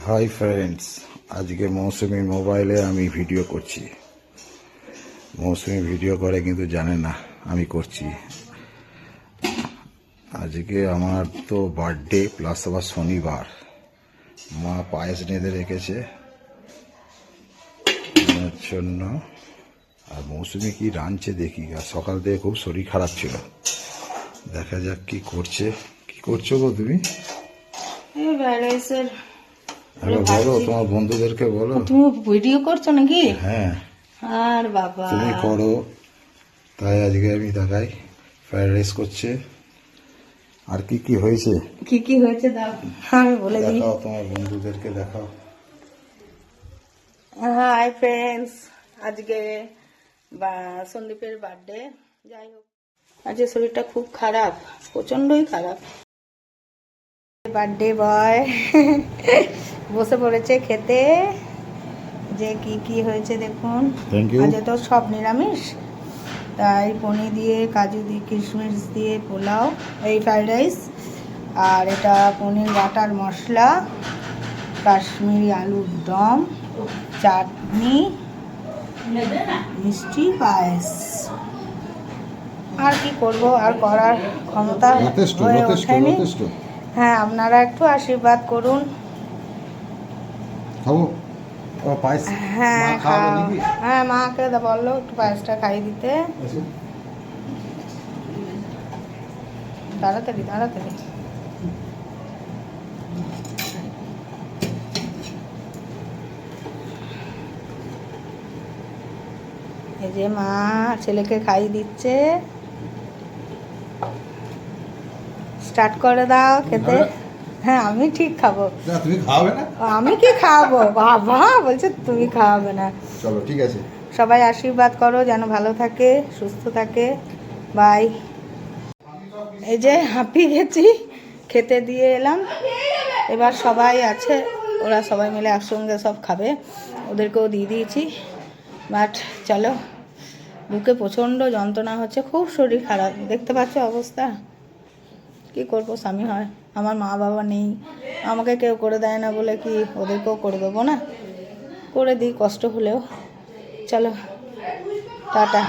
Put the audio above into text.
Hi friends, আজকে মৌসুমি মোবাইলে আমি ভিডিও করছি। মৌসুমি ভিডিও করে কিন্তু জানে না আমি করছি। আজকে আমার তো বার্থডে প্লাস আবার শনিবার। মা পায়েস নেঁদে রেখেছে আমার জন্য। আর মৌসুমি কি রাঁধছে দেখি। আর সকাল থেকে খুব শরীর খারাপ ছিল, দেখা যাক কি করছে। কি করছো গো তুমি? বলো, তোমার বন্ধুদেরকে বলো। তুমি ভিডিও করছো নাকি? হ্যাঁ, আর বাবা তুমি করো, তাই আজকে আমি দেখাই। ফ্রাইড রাইস করছে। আর কি কি হয়েছে কি হয়েছে দাও আমি বলে দিই। দেখাও, তোমার বন্ধুদেরকে দেখাও। হাই ফ্রেন্ডস, আজকে সন্দীপের বার্থডে। যাই হোক, আজকে শরীরটা খুব খারাপ, প্রচন্ডই খারাপ। বার্থডে বয় বসে পড়েছে খেতে। যে কি হয়েছে দেখুন। আজকে তো সব নিরামিষ, তাই পনির দিয়ে, কাজু দিয়ে, কিশমিশ দিয়ে পোলাও, এই ফ্রাইড রাইস। আর এটা পনির বাটার মশলা, কাশ্মীরি আলুর দম, চাটনি, মিষ্টি, পায়েস। আর কি করব, আর করার ক্ষমতা হয়ে ওঠেনি। হ্যাঁ, আপনারা একটু আশীর্বাদ করুন। হ্যাঁ, হ্যাঁ, মাকে বললো একটু পায়েসটা খাইয়ে দিতে। তাড়াতাড়ি তাড়াতাড়ি। এই যে মা ছেলেকে খাইয়ে দিচ্ছে। স্টার্ট করে দাও খেতে। হ্যাঁ, আমি ঠিক খাবো। তুমি খাওয়াবে না? আমি কি খাওয়াবো? বাবা বলছে তুমি খাওয়াবে না। চলো ঠিক আছে। সবাই আশীর্বাদ করো যেন ভালো থাকে, সুস্থ থাকে। বাই। এই যে হাঁপিয়ে গেছি, খেতে দিয়ে এলাম। এবার সবাই আছে, ওরা সবাই মিলে একসঙ্গে সব খাবে, ওদেরকেও দিয়ে দিয়েছি। বাট চলো, বুকে প্রচণ্ড যন্ত্রণা হচ্ছে, খুব শরীর খারাপ, দেখতে পাচ্ছ অবস্থা। কি করবো, স্বামী হয়, আমার মা বাবা নেই, আমাকে কেউ করে দেয় না বলে কি ওদেরকেও করে দেবো না? করে দিই কষ্ট হলেও। চলো টাটা।